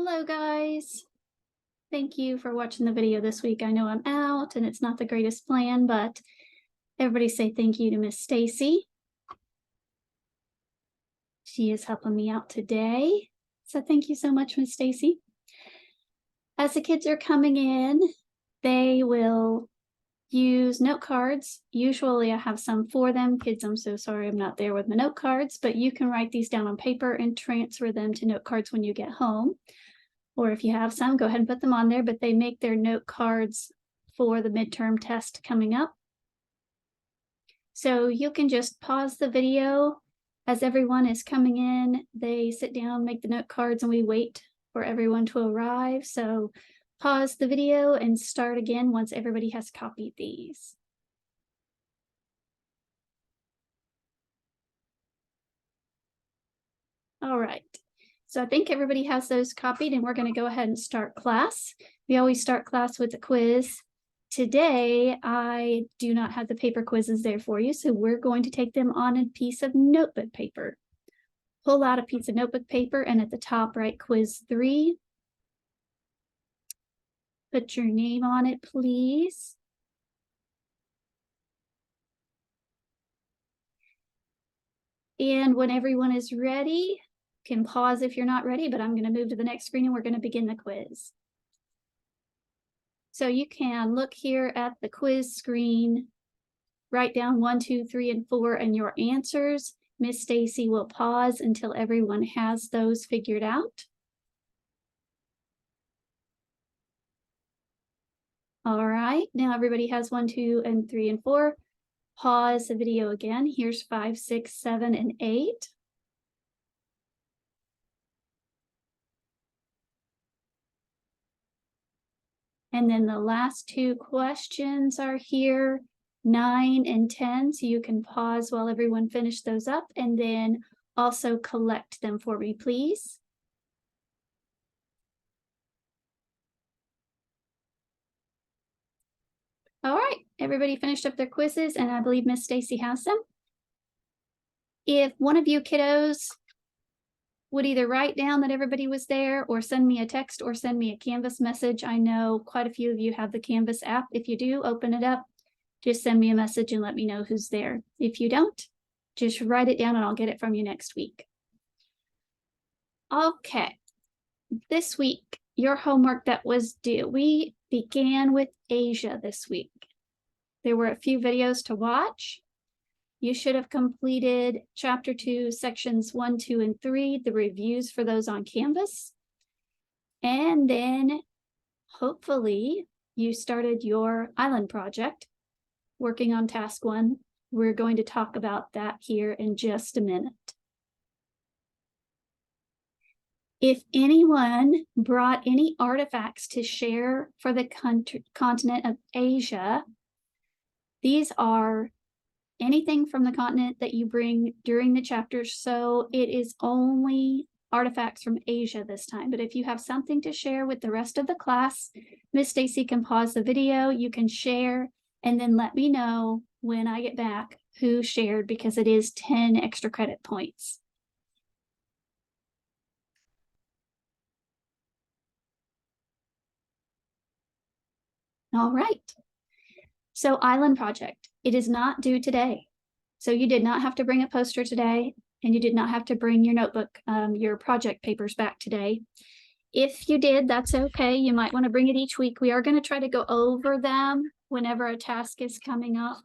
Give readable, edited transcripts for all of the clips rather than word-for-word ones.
Hello guys. Thank you for watching the video this week. I know I'm out and it's not the greatest plan, but everybody say thank you to Miss Stacy. She is helping me out today. So thank you so much, Miss Stacy. As the kids are coming in, they will use note cards. Usually I have some for them. Kids, I'm so sorry I'm not there with my note cards, but you can write these down on paper and transfer them to note cards when you get home. Or if you have some, go ahead and put them on there, but they make their note cards for the midterm test coming up. So you can just pause the video as everyone is coming in. They sit down, make the note cards, and we wait for everyone to arrive. So pause the video and start again once everybody has copied these. All right. So I think everybody has those copied and we're going to go ahead and start class. We always start class with a quiz. Today, I do not have the paper quizzes there for you, so we're going to take them on a piece of notebook paper. Pull out a piece of notebook paper and at the top write quiz 3. Put your name on it, please. And when everyone is ready, can pause if you're not ready, but I'm going to move to the next screen and we're going to begin the quiz. So you can look here at the quiz screen, write down 1, 2, 3, and 4 and your answers. Miss Stacy will pause until everyone has those figured out. All right, now everybody has 1, 2, and 3, and 4. Pause the video again. Here's 5, 6, 7, and 8. And then the last 2 questions are here, 9 and 10. So you can pause while everyone finishes those up and then also collect them for me, please. All right, everybody finished up their quizzes and I believe Miss Stacy has them. If one of you kiddos would either write down that everybody was there or send me a text or send me a Canvas message. I know quite a few of you have the Canvas app. If you do, open it up. Just send me a message and let me know who's there. If you don't, just write it down and I'll get it from you next week. Okay, this week, your homework that was due. We began with Asia this week. There were a few videos to watch. You should have completed chapter 2, sections 1, 2, and 3, the reviews for those on Canvas. And then hopefully you started your island project, working on task 1. We're going to talk about that here in just a minute. If anyone brought any artifacts to share for the continent of Asia, these are anything from the continent that you bring during the chapters. So it is only artifacts from Asia this time. But if you have something to share with the rest of the class, Miss Stacy can pause the video, you can share, and then let me know when I get back who shared, because it is 10 extra credit points. All right. So island project, it is not due today. So you did not have to bring a poster today, and you did not have to bring your notebook, your project papers back today. If you did, that's okay. You might want to bring it each week. We are going to try to go over them whenever a task is coming up.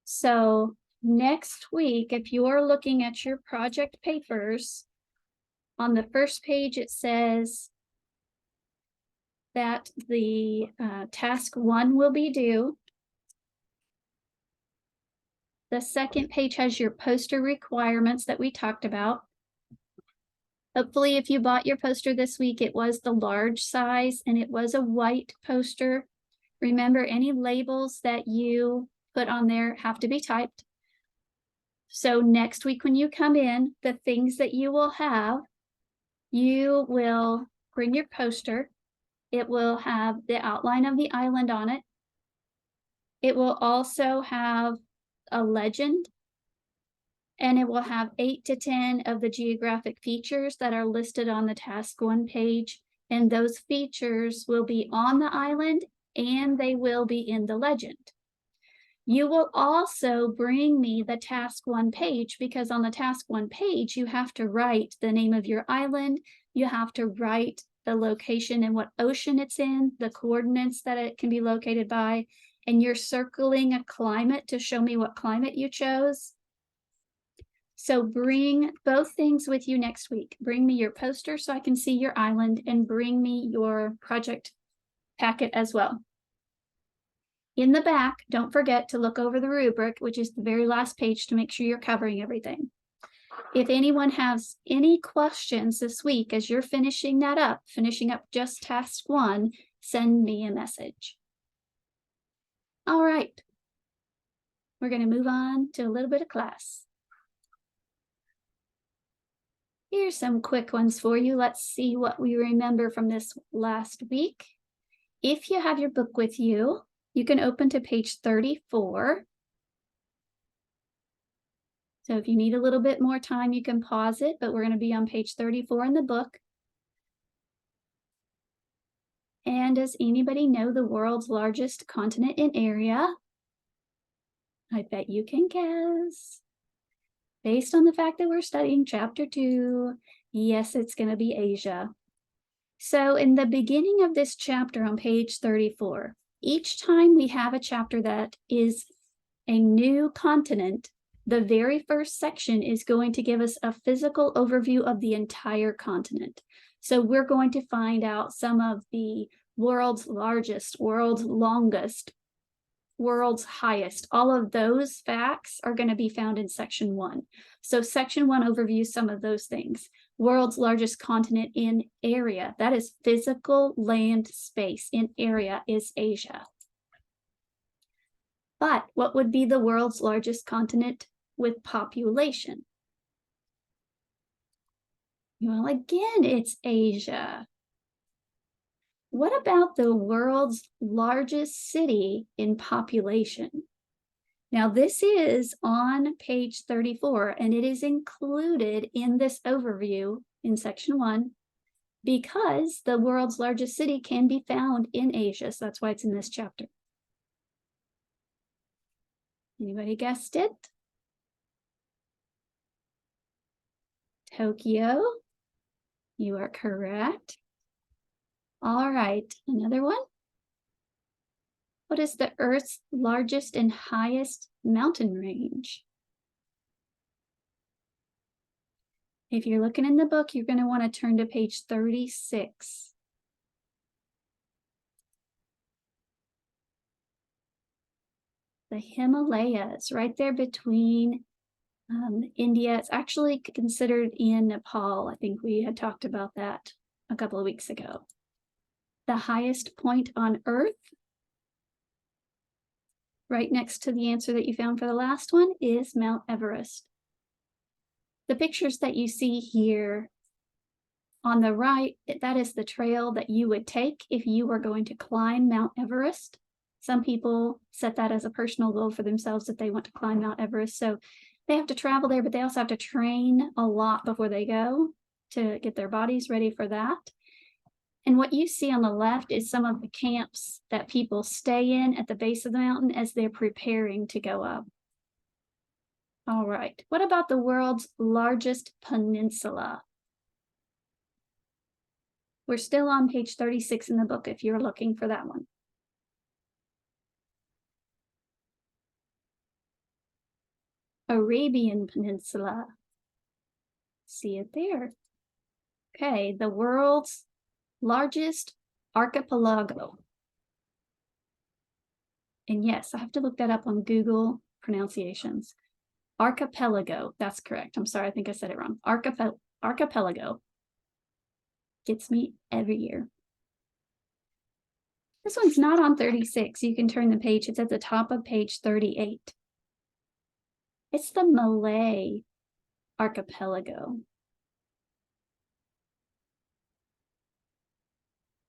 So next week, if you are looking at your project papers, on the first page, it says that the task 1 will be due. The second page has your poster requirements that we talked about. Hopefully, if you bought your poster this week, it was the large size and it was a white poster. Remember, any labels that you put on there have to be typed. So next week when you come in, the things that you will have, you will bring your poster. It will have the outline of the island on it. It will also have a legend, and it will have 8 to 10 of the geographic features that are listed on the task 1 page And those features will be on the island and they will be in the legend. You will also bring me the task 1 page, because on the task 1 page, you have to write the name of your island. You have to write the location and what ocean it's in, the coordinates that it can be located by, and you're circling a climate to show me what climate you chose. So bring both things with you next week. Bring me your poster so I can see your island, and bring me your project packet as well. In the back, don't forget to look over the rubric, which is the very last page, to make sure you're covering everything. If anyone has any questions this week as you're finishing up just task 1, send me a message. All right. We're going to move on to a little bit of class. Here's some quick ones for you. Let's see what we remember from this last week. If you have your book with you, you can open to page 34. So if you need a little bit more time, you can pause it, but we're going to be on page 34 in the book. And does anybody know the world's largest continent in area? I bet you can guess. Based on the fact that we're studying chapter 2, yes, it's going to be Asia. So in the beginning of this chapter on page 34, each time we have a chapter that is a new continent, the very first section is going to give us a physical overview of the entire continent. So we're going to find out some of the world's largest, world's longest, world's highest. All of those facts are going to be found in section 1. So section 1 overviews some of those things. World's largest continent in area, that is physical land space in area, is Asia. But what would be the world's largest continent with population? Well, again, it's Asia. What about the world's largest city in population? Now, this is on page 34, and it is included in this overview in section 1 because the world's largest city can be found in Asia. So that's why it's in this chapter. Anybody guessed it? Tokyo. You are correct. All right, another one. What is the Earth's largest and highest mountain range? If you're looking in the book, you're going to want to turn to page 36. The Himalayas, right there between India. It's actually considered in Nepal. I think we had talked about that a couple of weeks ago. The highest point on Earth, right next to the answer that you found for the last one, is Mount Everest. The pictures that you see here on the right, that is the trail that you would take if you were going to climb Mount Everest. Some people set that as a personal goal for themselves if they want to climb Mount Everest. So they have to travel there, but they also have to train a lot before they go to get their bodies ready for that. And what you see on the left is some of the camps that people stay in at the base of the mountain as they're preparing to go up. All right, what about the world's largest peninsula? We're still on page 36 in the book if you're looking for that one. Arabian Peninsula. See it there. Okay, the world's largest archipelago. And yes, I have to look that up on Google pronunciations. Archipelago, that's correct. I'm sorry, I think I said it wrong. Archipelago. Gets me every year. This one's not on 36. You can turn the page. It's at the top of page 38. It's the Malay Archipelago.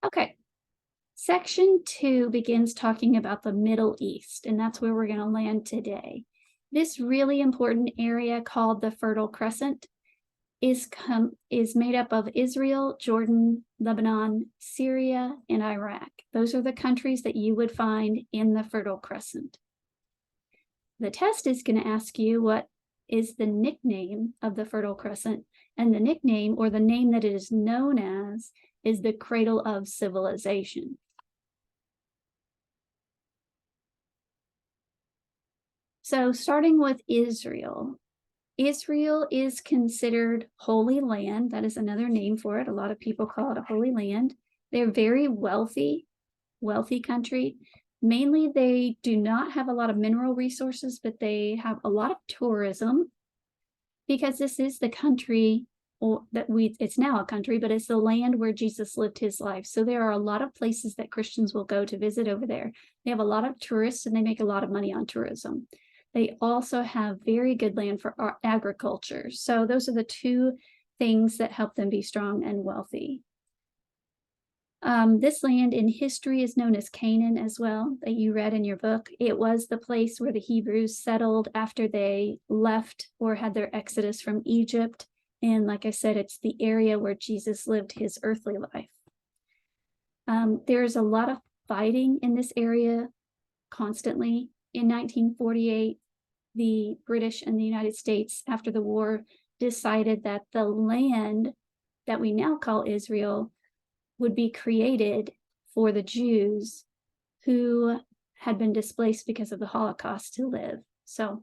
Okay. Section 2 begins talking about the Middle East, and that's where we're going to land today. This really important area called the Fertile Crescent. is made up of Israel, Jordan, Lebanon, Syria, and Iraq. Those are the countries that you would find in the Fertile Crescent. The test is going to ask you what is the nickname of the Fertile Crescent, and the nickname, or the name that it is known as, is the cradle of civilization. So starting with Israel. Israel is considered Holy Land. That is another name for it. A lot of people call it a Holy Land. They're very wealthy country. Mainly, they do not have a lot of mineral resources, but they have a lot of tourism, because this is the country, or it's now a country, but it's the land where Jesus lived his life. So there are a lot of places that Christians will go to visit over there. They have a lot of tourists, and they make a lot of money on tourism. They also have very good land for agriculture. So those are the two things that help them be strong and wealthy. This land in history is known as Canaan as well, that you read in your book. It was the place where the Hebrews settled after they left or had their exodus from Egypt. And like I said, it's the area where Jesus lived his earthly life. There's a lot of fighting in this area constantly. In 1948, the British and the United States, after the war, decided that the land that we now call Israel would be created for the Jews who had been displaced because of the Holocaust to live. So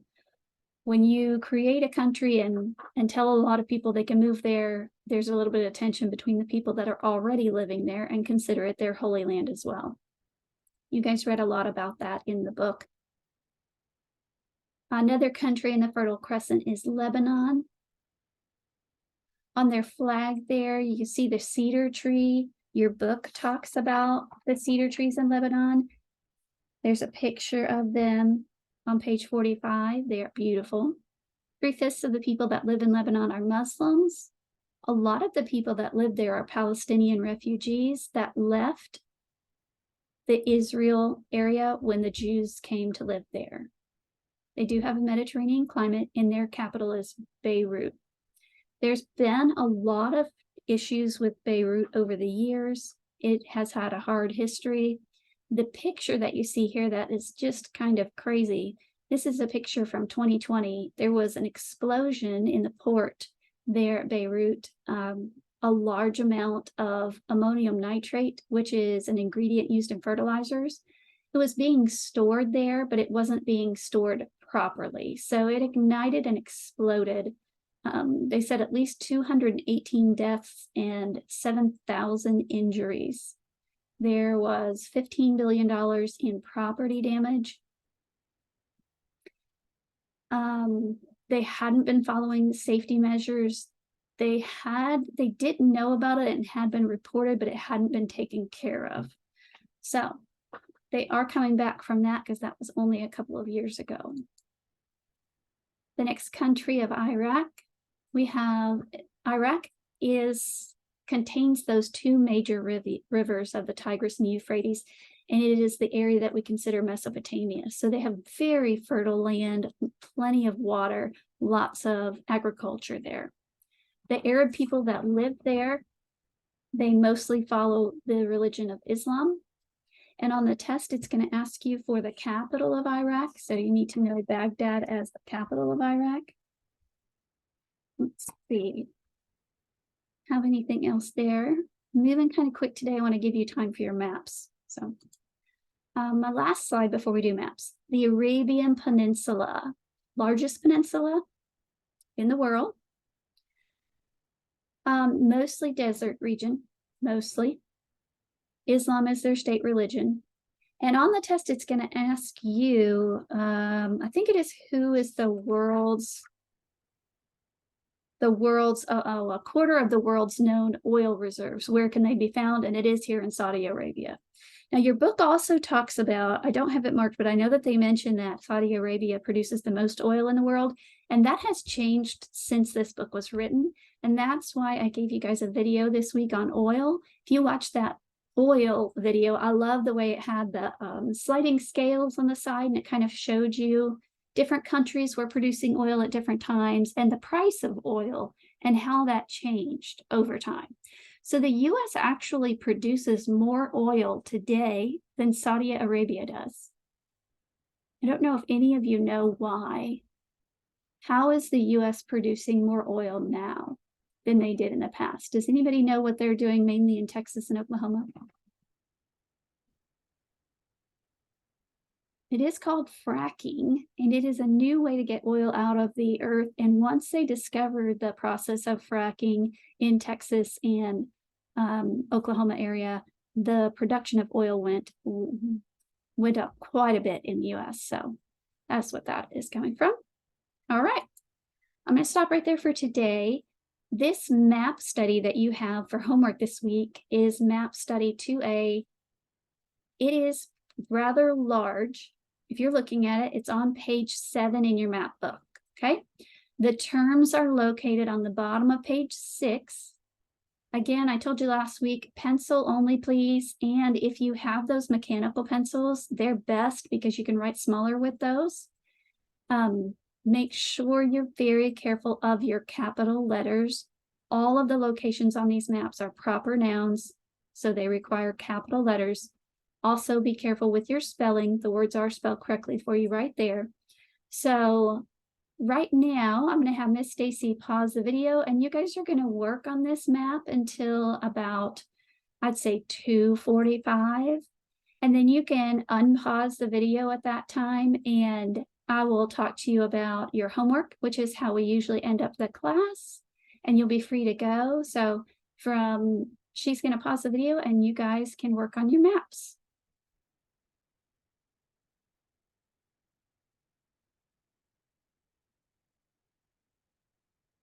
when you create a country and tell a lot of people they can move there, there's a little bit of tension between the people that are already living there and consider it their holy land as well. You guys read a lot about that in the book. Another country in the Fertile Crescent is Lebanon. On their flag there, you can see the cedar tree. Your book talks about the cedar trees in Lebanon. There's a picture of them on page 45. They are beautiful. 3/5 of the people that live in Lebanon are Muslims. A lot of the people that live there are Palestinian refugees that left the Israel area when the Jews came to live there. They do have a Mediterranean climate, and their capital is Beirut. There's been a lot of issues with Beirut over the years. It has had a hard history. The picture that you see here that is just kind of crazy, this is a picture from 2020. There was an explosion in the port there at Beirut. A large amount of ammonium nitrate, which is an ingredient used in fertilizers. It was being stored there, but it wasn't being stored properly. So it ignited and exploded. They said at least 218 deaths and 7,000 injuries. There was $15 billion in property damage. They hadn't been following safety measures. They didn't know about it and had been reported, but it hadn't been taken care of. So they are coming back from that, because that was only a couple of years ago. The next country of Iraq, we have Iraq contains those two major rivers of the Tigris and Euphrates, and it is the area that we consider Mesopotamia. So they have very fertile land, plenty of water, lots of agriculture there. The Arab people that live there, they mostly follow the religion of Islam. And on the test, it's going to ask you for the capital of Iraq. So you need to know Baghdad as the capital of Iraq. Let's see. Have anything else there? I'm moving kind of quick today. I want to give you time for your maps. So my last slide before we do maps. The Arabian Peninsula, largest peninsula in the world. Mostly desert region, mostly. Islam is their state religion. And on the test, it's going to ask you, I think it is, who is a quarter of the world's known oil reserves. Where can they be found? And it is here in Saudi Arabia. Now, your book also talks about, I don't have it marked, but I know that they mention that Saudi Arabia produces the most oil in the world. And that has changed since this book was written. And that's why I gave you guys a video this week on oil. If you watch that oil video, I love the way it had the sliding scales on the side, and it kind of showed you different countries were producing oil at different times and the price of oil. and how that changed over time. So the US actually produces more oil today than Saudi Arabia does. I don't know if any of you know why. How is the US producing more oil now than they did in the past? Does anybody know what they're doing mainly in Texas and Oklahoma? It is called fracking, and it is a new way to get oil out of the earth. And once they discovered the process of fracking in Texas and Oklahoma area, the production of oil went up quite a bit in the US. So that's what that is coming from. All right, I'm going to stop right there for today. This map study that you have for homework this week is map study 2A. It is rather large. If you're looking at it, it's on page 7 in your map book, okay? The terms are located on the bottom of page 6. Again, I told you last week, pencil only, please. And if you have those mechanical pencils, they're best because you can write smaller with those. Make sure you're very careful of your capital letters. All of the locations on these maps are proper nouns, so they require capital letters. Also, be careful with your spelling. The words are spelled correctly for you right there. So right now, I'm going to have Miss Stacy pause the video, and you guys are going to work on this map until about, I'd say, 2:45. And then you can unpause the video at that time, and I will talk to you about your homework, which is how we usually end up the class, and you'll be free to go. So she's going to pause the video, and you guys can work on your maps.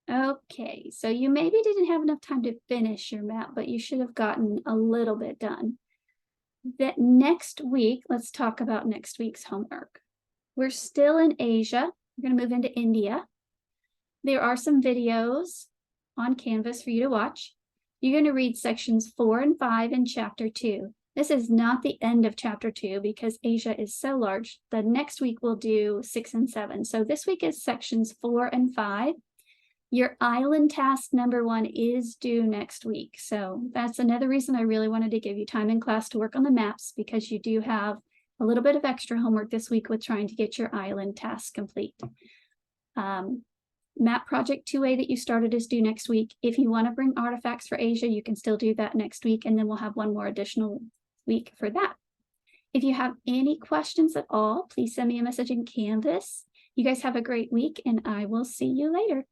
Okay, so you maybe didn't have enough time to finish your map, but you should have gotten a little bit done. That next week, let's talk about next week's homework. We're still in Asia. We're going to move into India. There are some videos on Canvas for you to watch. You're going to read sections 4 and 5 in chapter 2. This is not the end of chapter 2 because Asia is so large. The next week we'll do 6 and 7. So this week is sections 4 and 5. Your island task number 1 is due next week. So that's another reason I really wanted to give you time in class to work on the maps, because you do have a little bit of extra homework this week with trying to get your island task complete. Map project 2A that you started is due next week. If you want to bring artifacts for Asia, you can still do that next week, and then we'll have one more additional week for that. If you have any questions at all, please send me a message in Canvas. You guys have a great week, and I will see you later.